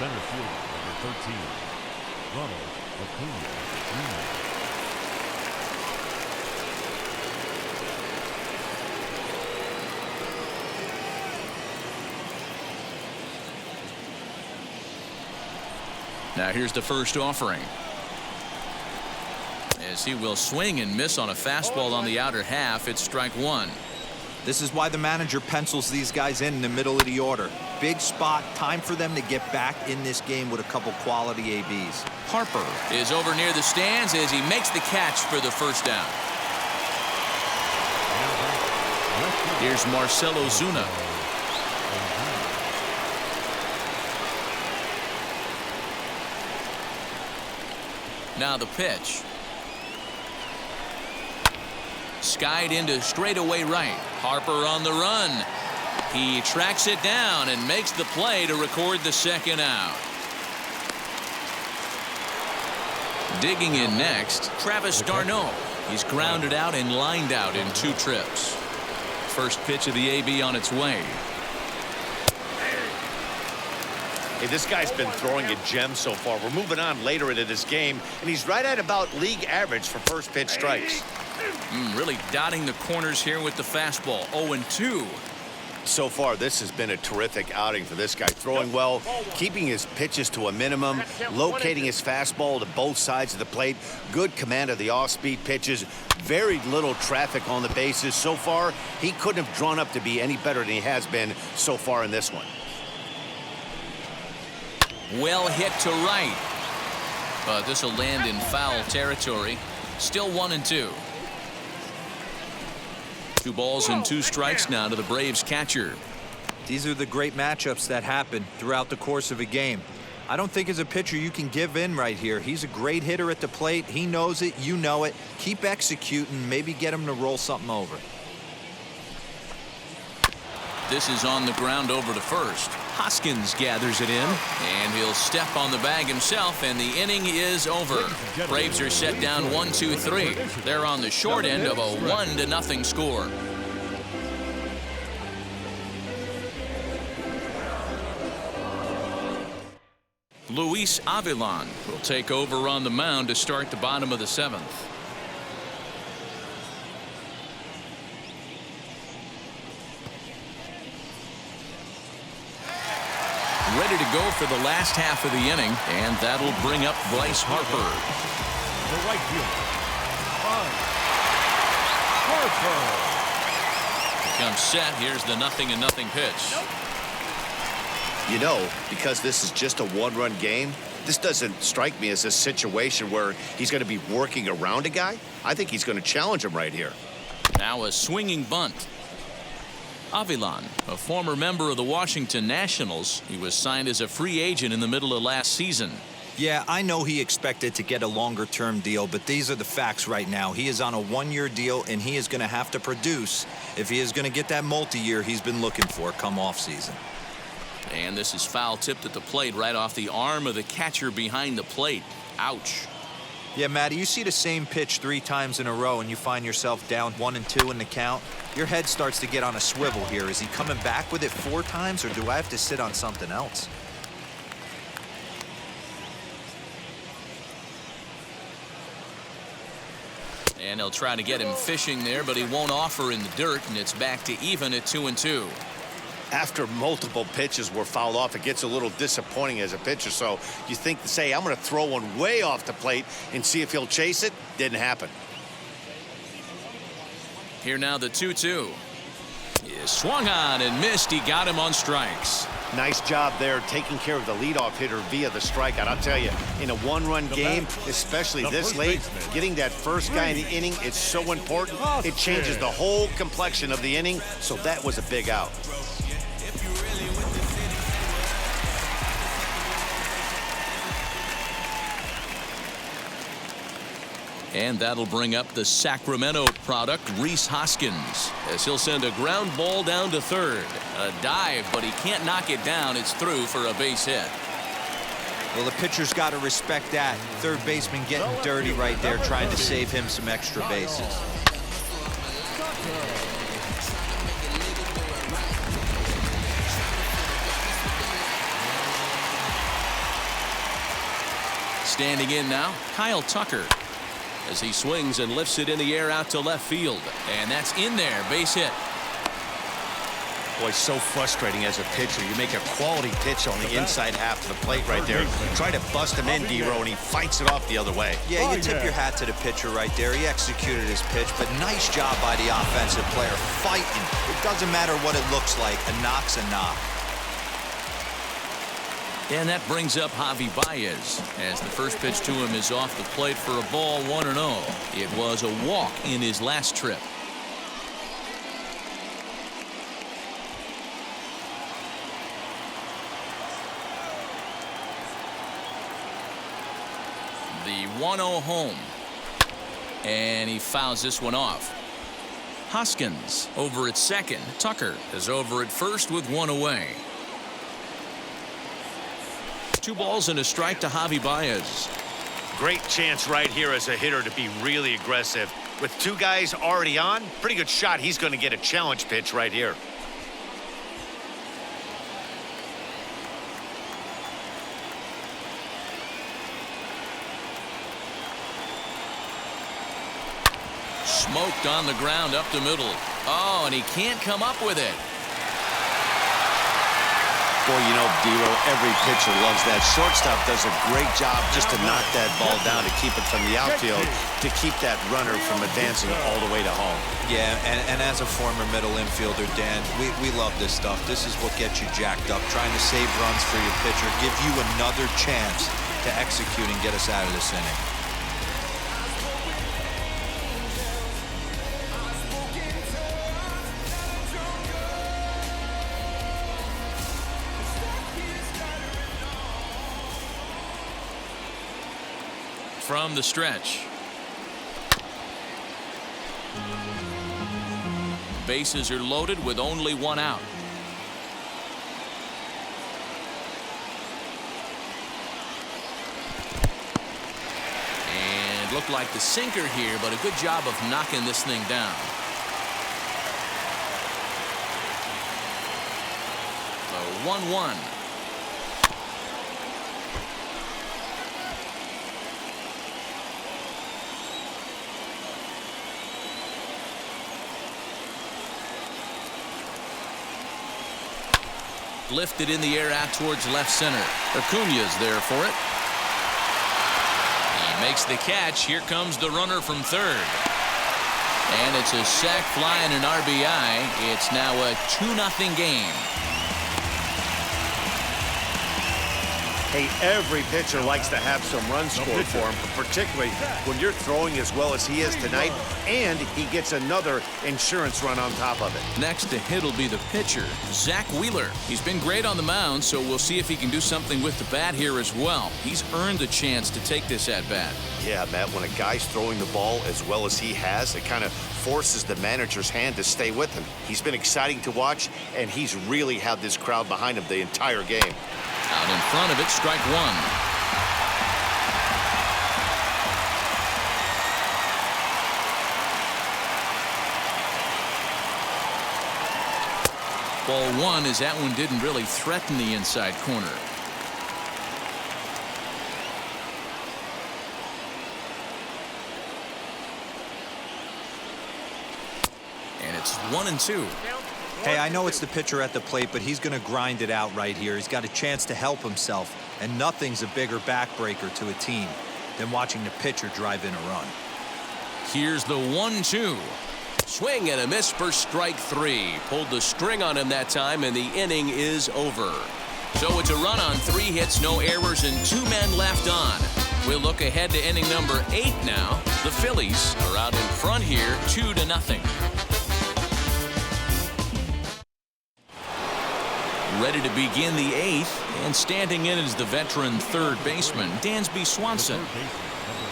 center fielder, number 13, Ronald Acuna Jr. Now here's the first offering. As he will swing and miss on a fastball on the outer half. It's strike one. This is why the manager pencils these guys in the middle of the order. Big spot, time for them to get back in this game with a couple quality ABs. Harper is over near the stands as he makes the catch for the first down. Here's Marcell Ozuna. Now the pitch. Skied into straightaway right. Harper on the run. He tracks it down and makes the play to record the second out. Digging in next, Travis d'Arnaud. He's grounded out and lined out in 2 trips. First pitch of the AB on its way. Hey, this guy's been throwing a gem so far. We're moving on later into this game, and he's right at about league average for first pitch strikes. Really dotting the corners here with the fastball. 0-2. So far, this has been a terrific outing for this guy. Throwing well, keeping his pitches to a minimum, locating his fastball to both sides of the plate. Good command of the off-speed pitches. Very little traffic on the bases. So far, he couldn't have drawn up to be any better than he has been so far in this one. Well hit to right. But this will land in foul territory. Still 1-2. 2 balls and 2 strikes now to the Braves catcher. These are the great matchups that happen throughout the course of a game. I don't think as a pitcher you can give in right here. He's a great hitter at the plate. He knows it. You know it. Keep executing. Maybe get him to roll something over. This is on the ground over to first. Hoskins gathers it in, and he'll step on the bag himself, and the inning is over. Braves are set down 1-2-3. They're on the short end of a 1-0 score. Luis Avilan will take over on the mound to start the bottom of the 7th. Ready to go for the last half of the inning, and that'll bring up Bryce Harper. The right fielder, Harper. Becomes set. Here's the 0-0 pitch. You know, because this is just a 1-run game, this doesn't strike me as a situation where he's going to be working around a guy. I think he's going to challenge him right here. Now a swinging bunt. Avilan, a former member of the Washington Nationals. He was signed as a free agent in the middle of last season. Yeah, I know he expected to get a longer-term deal, but these are the facts right now. He is on a 1-year deal, and he is going to have to produce if he is going to get that multi-year he's been looking for come off-season. And this is foul tipped at the plate right off the arm of the catcher behind the plate. Ouch. Yeah, Matty, you see the same pitch 3 times in a row and you find yourself down 1-2 in the count. Your head starts to get on a swivel here. Is he coming back with it 4 times, or do I have to sit on something else? And they'll try to get him fishing there, but he won't offer in the dirt, and it's back to even at 2-2. After multiple pitches were fouled off, it gets a little disappointing as a pitcher. So you think to say, I'm going to throw one way off the plate and see if he'll chase it. Didn't happen. Here now the 2-2. He swung on and missed. He got him on strikes. Nice job there taking care of the leadoff hitter via the strikeout. I'll tell you, in a 1-run game, especially this late, getting that first guy in the inning is so important. It changes the whole complexion of the inning. So that was a big out. And that'll bring up the Sacramento product, Rhys Hoskins, as he'll send a ground ball down to third. A dive, but he can't knock it down. It's through for a base hit. Well, the pitcher's got to respect that. Third baseman getting dirty right there, trying to save him some extra bases. Standing in now, Kyle Tucker. As he swings and lifts it in the air out to left field. And that's in there, base hit. Boy, so frustrating as a pitcher. You make a quality pitch on the inside half of the plate right there. Try to bust him in, D-Row, and he fights it off the other way. Yeah, you tip your hat to the pitcher right there. He executed his pitch, but nice job by the offensive player fighting. It doesn't matter what it looks like. A knock's a knock. And that brings up Javi Baez as the first pitch to him is off the plate for a ball 1-0. It was a walk in his last trip. The 1-0 home. And he fouls this one off. Hoskins over at second. Tucker is over at first with one away. 2 balls and a strike to Javi Baez. Great chance right here as a hitter to be really aggressive. With 2 guys already on, pretty good shot. He's going to get a challenge pitch right here. Smoked on the ground up the middle. Oh, and he can't come up with it. Boy, you know, D-Row, every pitcher loves that. Shortstop does a great job just to knock that ball down, to keep it from the outfield, to keep that runner from advancing all the way to home. Yeah, and as a former middle infielder, Dan, we love this stuff. This is what gets you jacked up, trying to save runs for your pitcher, give you another chance to execute and get us out of this inning. From the stretch. Bases are loaded with only 1 out. And looked like the sinker here, but a good job of knocking this thing down. The 1-1. Lifted in the air out towards left center. Acuña's there for it. He makes the catch. Here comes the runner from third. And it's a sac fly and an RBI. It's now a 2-0 game. Hey, every pitcher likes to have some runs scored for him, particularly when you're throwing as well as he is tonight, and he gets another insurance run on top of it. Next to hit will be the pitcher, Zach Wheeler. He's been great on the mound, so we'll see if he can do something with the bat here as well. He's earned a chance to take this at-bat. Yeah, Matt, when a guy's throwing the ball as well as he has, it kind of forces the manager's hand to stay with him. He's been exciting to watch, and he's really had this crowd behind him the entire game. Out in front of it, strike 1. Ball 1 as that one didn't really threaten the inside corner. And it's 1-2. Hey, I know it's the pitcher at the plate, but he's going to grind it out right here. He's got a chance to help himself, and nothing's a bigger backbreaker to a team than watching the pitcher drive in a run. Here's the 1-2. Swing and a miss for strike 3. Pulled the string on him that time, and the inning is over. So it's a run on 3 hits, no errors, and 2 men left on. We'll look ahead to inning number 8 now. The Phillies are out in front here, 2-0. Ready to begin the 8th, and standing in is the veteran third baseman, Dansby Swanson.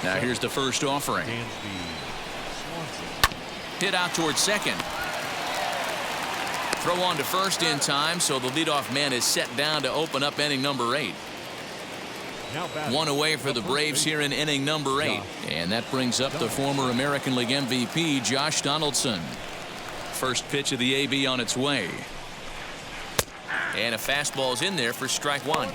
Now here's the first offering. Hit out towards second. Throw on to first in time, so the leadoff man is set down to open up inning number 8. 1 away for the Braves here in inning number 8. And that brings up the former American League MVP, Josh Donaldson. First pitch of the AB on its way. And a fastball's in there for strike 1.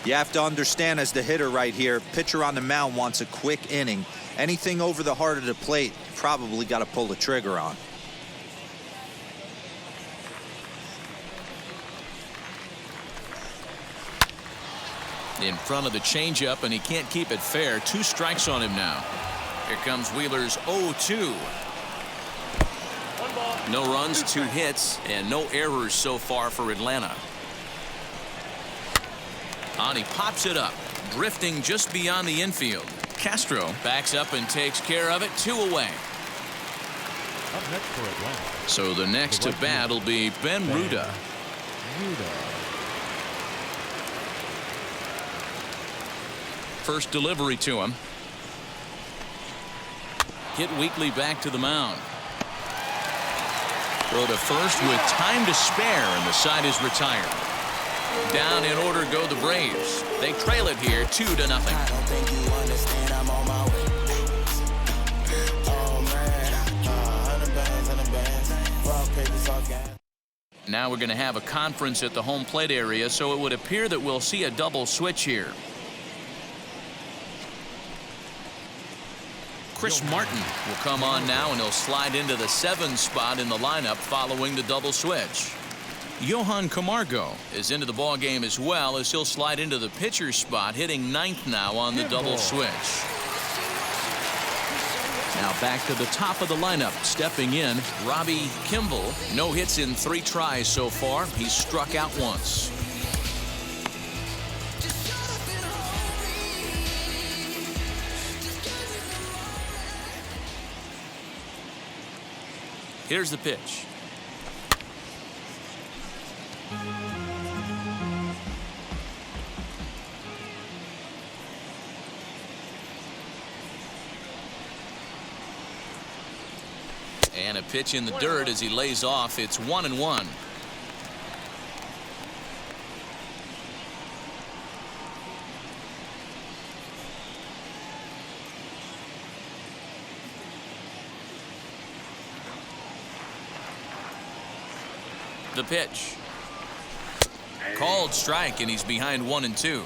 You have to understand, as the hitter right here, pitcher on the mound wants a quick inning. Anything over the heart of the plate, probably got to pull the trigger on. In front of the changeup, and he can't keep it fair. 2 strikes on him now. Here comes Wheeler's 0-2. No runs, 2 hits, and no errors so far for Atlanta. And he pops it up, drifting just beyond the infield. Castro backs up and takes care of it. 2 away. Up next for Atlanta. So the next to bat will be Ben Ruda. First delivery to him. Hit Weekly back to the mound. Throw to first with time to spare, and the side is retired. Down in order go the Braves. They trail it here 2-0. I don't think you understand, I'm on my way. Oh man, 100 bands, rock, paper, soft gas. Now we're going to have a conference at the home plate area, so it would appear that we'll see a double switch here. Chris Martin will come on now, and he'll slide into the 7 spot in the lineup following the double switch. Johan Camargo is into the ball game as well, as he'll slide into the pitcher's spot, hitting 9th now on the double switch. Now back to the top of the lineup, stepping in, Robbie Kimball. No hits in 3 tries so far. He's struck out once. Here's the pitch. And a pitch in the dirt as he lays off. It's 1-1. The pitch. Called strike, and he's behind 1-2.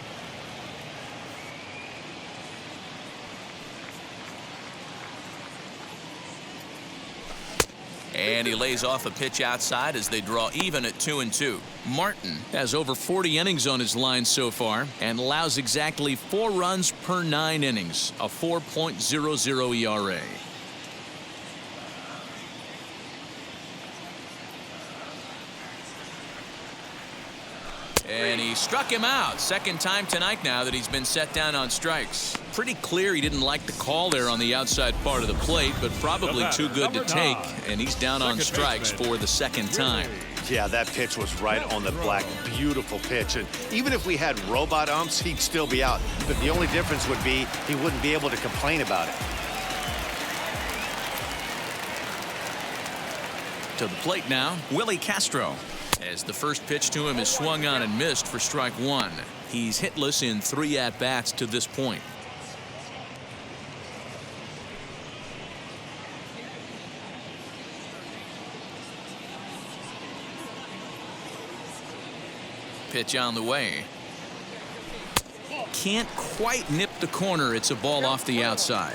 And he lays off a pitch outside as they draw even at 2-2. Martin has over 40 innings on his line so far and allows exactly 4 runs per 9 innings, a 4.00 ERA. And he struck him out. Second time tonight now that he's been set down on strikes. Pretty clear he didn't like the call there on the outside part of the plate, but probably too good to take. And he's down on strikes for the second time. Yeah, that pitch was right on the black. Beautiful pitch. And even if we had robot umps, he'd still be out. But the only difference would be he wouldn't be able to complain about it. To the plate now, Willie Castro. As the first pitch to him is swung on and missed for strike 1. He's hitless in 3 at-bats to this point. Pitch on the way. Can't quite nip the corner. It's a ball off the outside.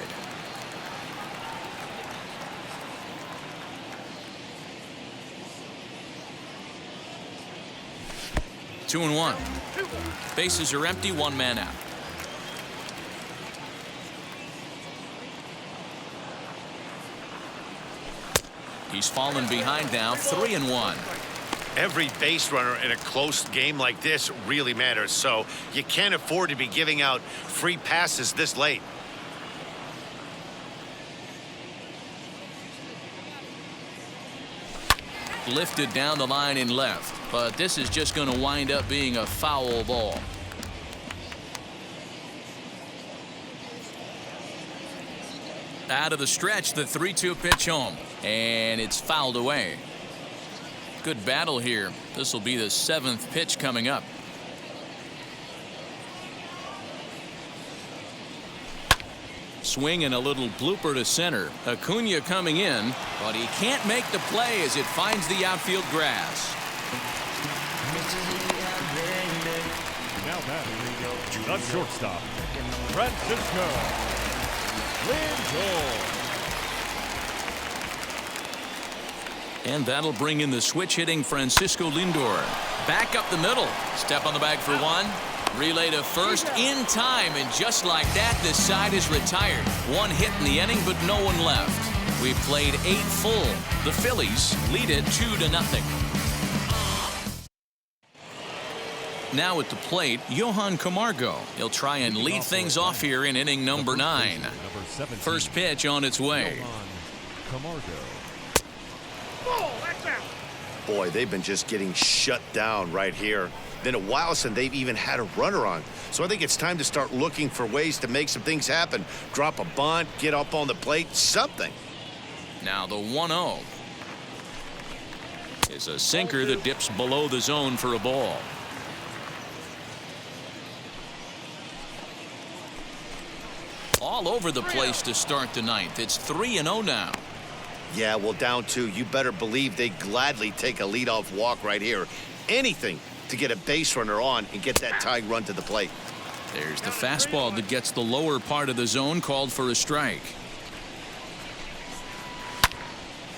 Two and 1. Bases are empty, 1 man out. He's fallen behind now, 3-1. Every base runner in a close game like this really matters, so you can't afford to be giving out free passes this late. Lifted down the line in left, but this is just going to wind up being a foul ball. Out of the stretch, the 3-2 pitch home, and it's fouled away. Good battle here. This will be the 7th pitch coming up. Swing and a little blooper to center. Acuna coming in, but he can't make the play as it finds the outfield grass. Now batting The shortstop, Francisco Lindor. And that'll bring in the switch-hitting Francisco Lindor. Back up the middle. Step on the bag for one. Relay to first in time, and just like that, this side is retired. One hit in the inning, but no one left. We've played 8 full. The Phillies lead it 2-0. Now at the plate, Johan Camargo. He'll try and lead things off here in inning number 9. First pitch on its way. Camargo. Boy, they've been just getting shut down right here. Been a while since they've even had a runner on. So I think it's time to start looking for ways to make some things happen. Drop a bunt, get up on the plate, something. Now the 1-0 is a sinker that dips below the zone for a ball. All over the place to start the 9th. It's 3-0 now. Yeah, well, down 2, you better believe they gladly take a leadoff walk right here. Anything to get a base runner on and get that tying run to the plate. There's the fastball that gets the lower part of the zone, called for a strike.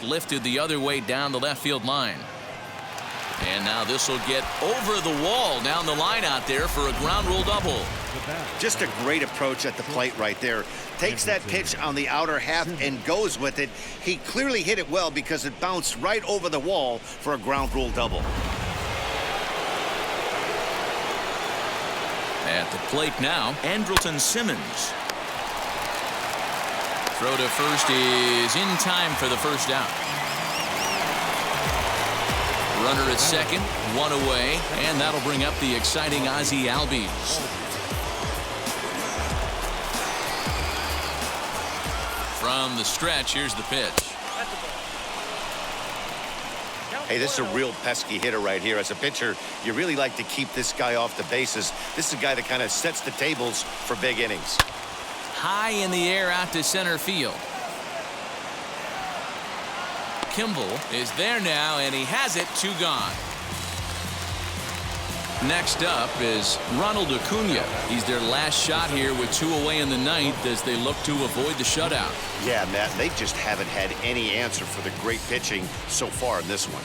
Lifted the other way down the left field line. And now this will get over the wall down the line out there for a ground rule double. Just a great approach at the plate right there. Takes that pitch on the outer half and goes with it. He clearly hit it well because it bounced right over the wall for a ground rule double. At the plate now, Andrelton Simmons. Throw to first is in time for the first out. Runner at second, 1 away, and that'll bring up the exciting Ozzie Albies. From the stretch, here's the pitch. Hey, this is a real pesky hitter right here. As a pitcher, you really like to keep this guy off the bases. This is a guy that kind of sets the tables for big innings. High in the air out to center field. Kimball is there now, and he has it. 2 gone. Next up is Ronald Acuna. He's their last shot here with 2 away in the 9th as they look to avoid the shutout. Yeah, Matt, they just haven't had any answer for the great pitching so far in this one.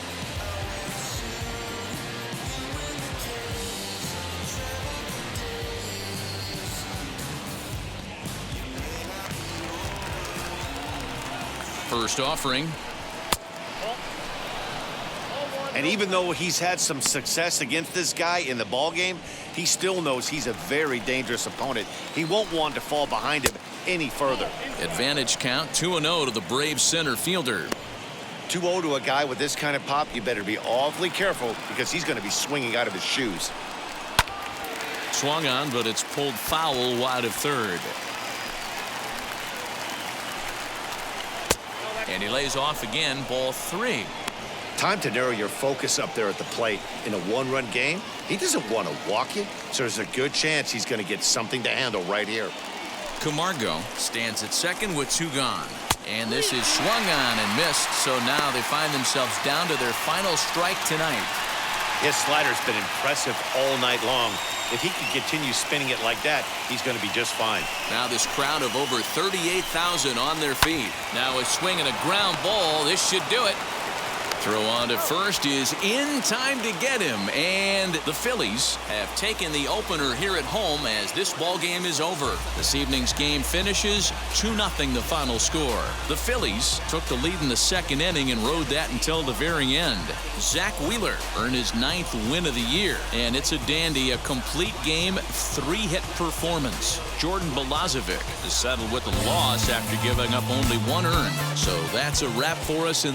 First offering. And even though he's had some success against this guy in the ball game, he still knows he's a very dangerous opponent. He won't want to fall behind him any further. Advantage count 2-0 to the Braves center fielder. 2-0 to a guy with this kind of pop, you better be awfully careful because he's going to be swinging out of his shoes. Swung on, but it's pulled foul wide of third. And he lays off again, ball 3. Time to narrow your focus up there at the plate. In a 1-run game, he doesn't want to walk you, so there's a good chance he's going to get something to handle right here. Camargo stands at second with 2 gone. And this is swung on and missed, so now they find themselves down to their final strike tonight. His slider's been impressive all night long. If he can continue spinning it like that, he's going to be just fine. Now this crowd of over 38,000 on their feet. Now a swing and a ground ball. This should do it. Throw on to first is in time to get him, and the Phillies have taken the opener here at home as this ball game is over. This evening's game finishes 2-0 the final score. The Phillies took the lead in the 2nd inning and rode that until the very end. Zach Wheeler earned his 9th win of the year, and it's a dandy, a complete game 3-hit performance. Jordan Balazovic is settled with a loss after giving up only 1 earned. So that's a wrap for us in this